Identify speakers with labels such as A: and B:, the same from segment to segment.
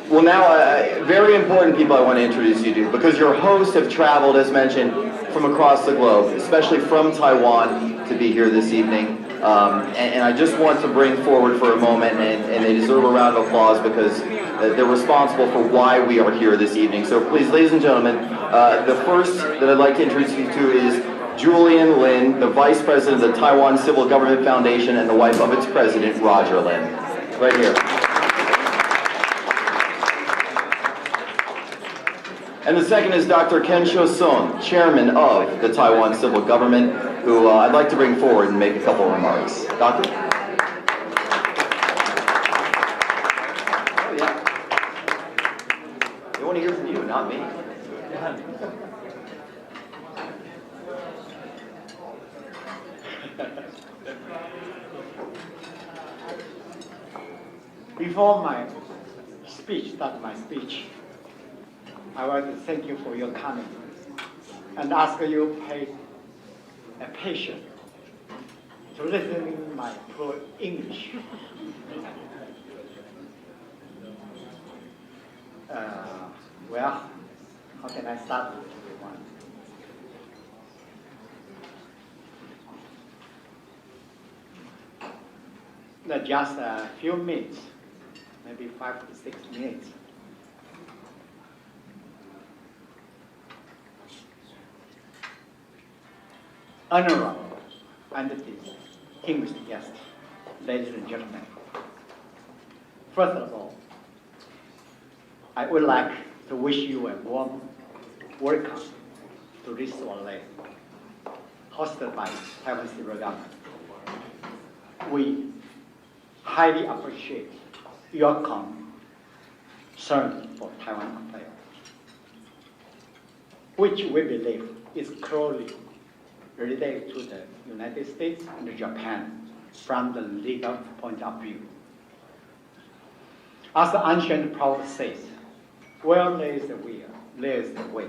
A: Well, now, very important people I want to introduce you to, because your hosts have traveled, as mentioned, from across the globe, especially from Taiwan, to be here this evening. And I just want to bring forward for a moment, and they deserve a round of applause because they're responsible for why we are here this evening. So please, ladies and gentlemen, the first that I'd like to introduce you to is Julian Lin, the Vice President of the Taiwan Civil Government Foundation and the wife of its President, Roger Lin. Right here. And the second is Dr. Kensho Song, Chairman of the Taiwan Civil Government, who I'd like to bring forward and make a couple of remarks. Doctor? Oh, yeah. They want to hear from you, not me.
B: Before my speech, I want to thank you for your coming and ask you to pay attention to listening to my poor English. Well, how can I start with everyone? Just a few minutes, maybe 5 to 6 minutes. Honorable and distinguished guests, ladies and gentlemen. First of all, I would like to wish you a warm welcome to this soiree hosted by Taiwan Civil Government. We highly appreciate your concern for Taiwan affairs, which we believe is closely related to the United States and Japan from the legal point of view. As the ancient proverb says, where there is a will, there is a way.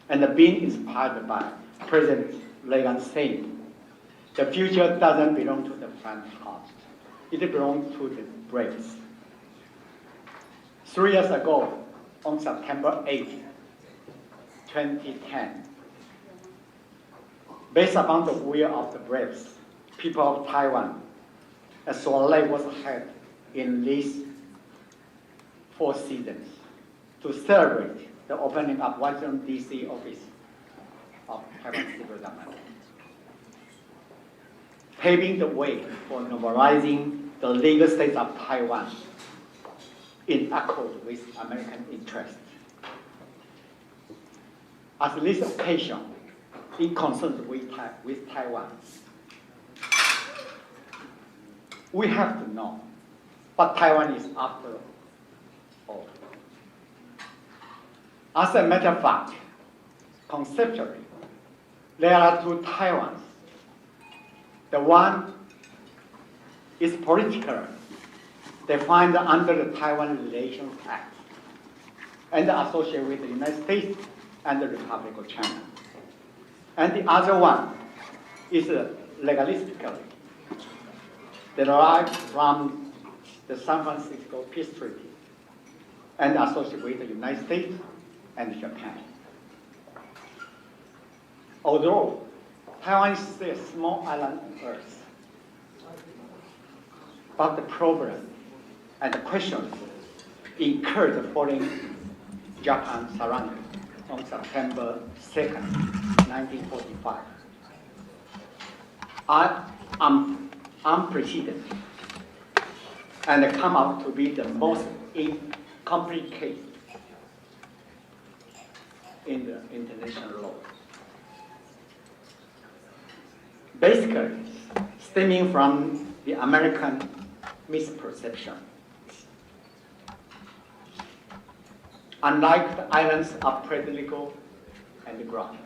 B: And being inspired by President Reagan saying, the future doesn't belong to the faint-hearted, it belongs to the brave. 3 years ago, on September 8, 2010, based upon the will of the brave people of Taiwan, a soiree was held in these 4 seasons to celebrate the opening of Washington DC office of Taiwan Civil Government, paving the way for normalizing the legal status of Taiwan in accord with American interests. As this occasion in concern with Taiwan, we have to know what Taiwan is after all. As a matter of fact, conceptually, there are 2 Taiwans. The one is politically defined under the Taiwan Relations Act and associated with the United States and the Republic of China. And the other one is legalistically derived from the San Francisco Peace Treaty and associated with the United States and Japan. Although Taiwan is a small island on Earth, but the problem and the questions incurred following Japan's surrender on September 2nd, 1945 are unprecedented and come out to be the most complicated in the international law. Basically, stemming from the American misperception. Unlike the islands of Puerto Rico and Guam,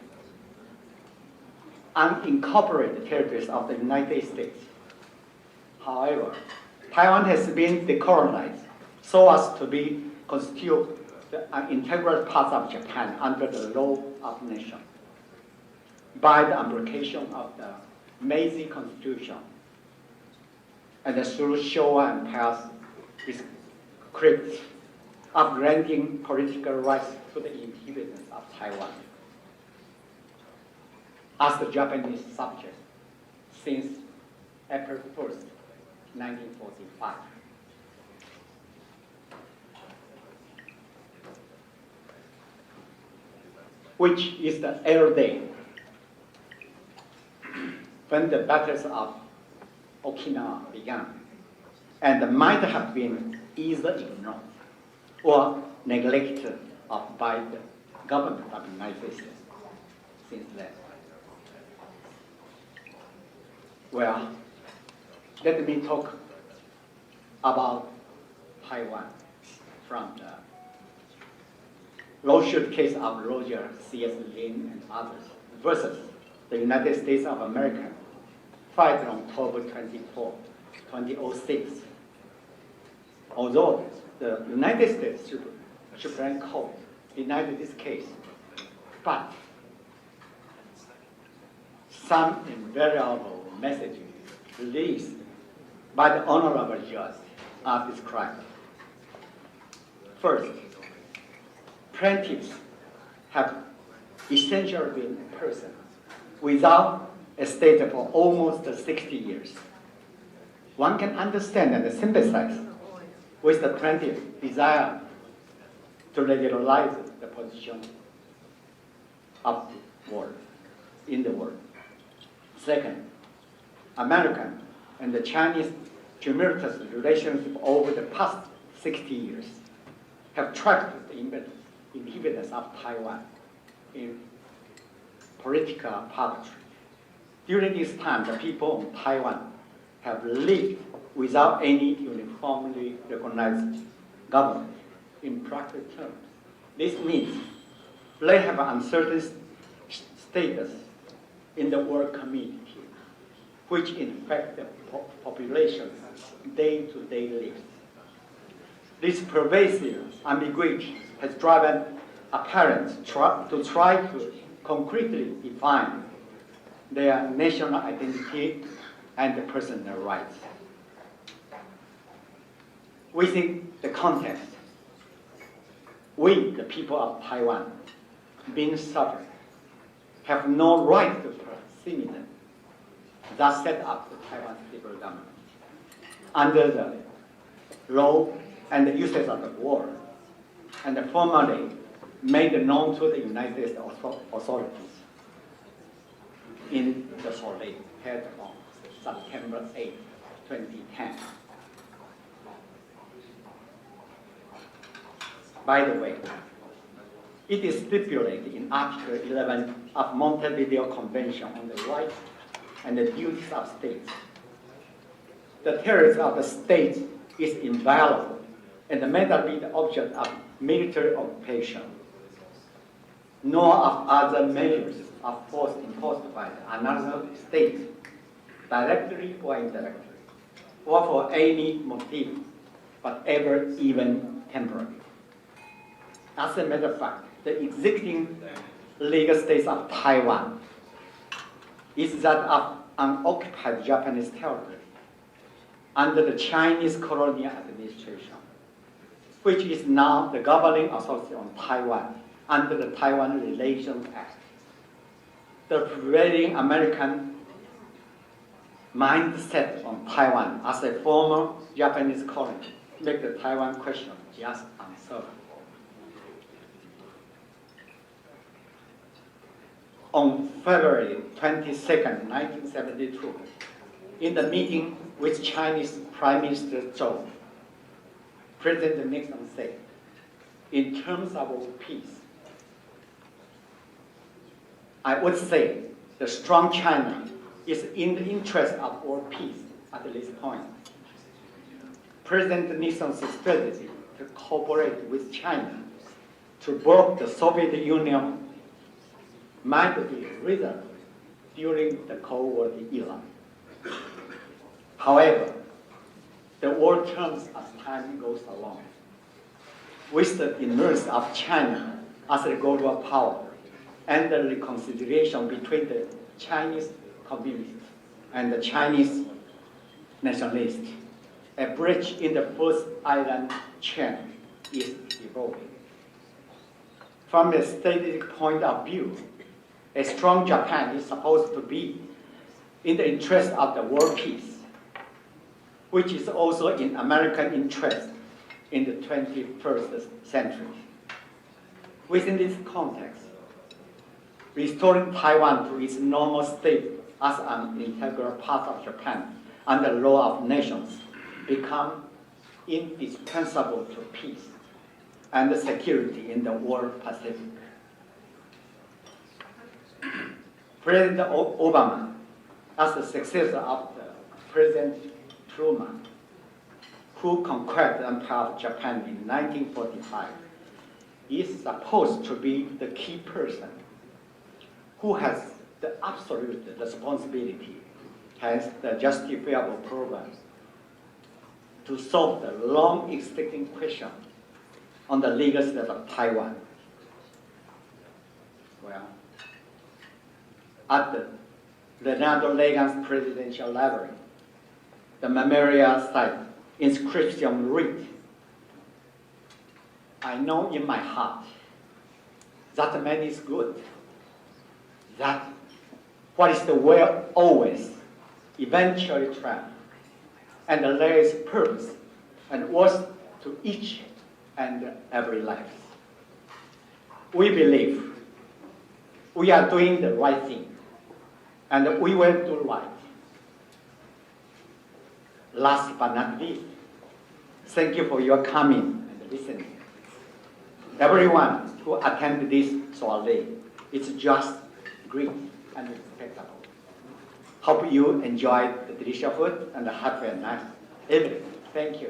B: unincorporated territories of the United States. However, Taiwan has been decolonized so as to be constitute an integral part of Japan under the law of nation by the application of the Meiji Constitution and through Showa and past scripts of granting political rights to the inhabitants of Taiwan as the Japanese subject since April 1st, 1945. Which is the era day when the battles of Okinawa began and might have been either ignored or neglected by the government of the United States since then. Well, let me talk about Taiwan from the lawsuit case of Roger C.S. Lin and others versus the United States of America, filed on October 24, 2006. Although the United States Supreme Court denied this case, but some invaluable messages released by the honorable judge are described. First, plaintiffs have essentially been a person without a state for almost 60 years. One can understand and sympathize with the plaintiff's desire to regularize the position of the world, in the world. Second, American and the Chinese tumultuous relationship over the past 60 years have trapped the inhabitants of Taiwan in political poverty. During this time, the people of Taiwan have lived without any uniformly recognized government in practical terms. This means they have an uncertain status in the world community, which infect the population's day-to-day lives. This pervasive ambiguity has driven parents to try to concretely define their national identity and personal rights. Within the context, we, the people of Taiwan, being sovereign, have no right to proceed thus set up the Taiwan civil government under the law and the uses of the war, and formally made known to the United States authorities in the Soleil held on September 8, 2010. By the way, it is stipulated in Article 11 of Montevideo Convention on the Rights and the Duties of States. The territory of the state is inviolable and may not be the object of military occupation, nor of other measures of force imposed by another state, directly or indirectly, or for any motive, whatever, even temporary. As a matter of fact, the existing legal status of Taiwan is that of unoccupied Japanese territory under the Chinese colonial administration, which is now the governing authority on Taiwan under the Taiwan Relations Act. The prevailing American mindset on Taiwan as a former Japanese colony make the Taiwan question just unsolved. On February 22, 1972, in the meeting with Chinese Prime Minister Zhou, President Nixon said, in terms of peace, I would say the strong China is in the interest of world peace at this point. President Nixon's strategy to cooperate with China to block the Soviet Union might be reasonable during the Cold War era. However, the world turns as time goes along. With the emergence of China as a global power and the reconciliation between the Chinese communities and the Chinese nationalists, a breach in the first island chain is evolving. From a strategic point of view, a strong Japan is supposed to be in the interest of the world peace, which is also in American interest in the 21st century. Within this context, restoring Taiwan to its normal state as an integral part of Japan under the law of nations become indispensable to peace and security in the world Pacific. President Obama, as the successor of President Truman, who conquered the Empire of Japan in 1945, is supposed to be the key person who has the absolute responsibility, has the justifiable program to solve the long-existing question on the legal status of Taiwan. Well, at the Ronald Reagan's presidential library, the memorial site inscription read, "I know in my heart that man is good, that what is the way always eventually triumph, and there is purpose and worth to each and every life. We believe we are doing the right thing, and we will do right." Last but not least, thank you for your coming and listening. Everyone who attended this soiree, it's just great and respectable. Hope you enjoyed the delicious food and have a nice evening. Thank you.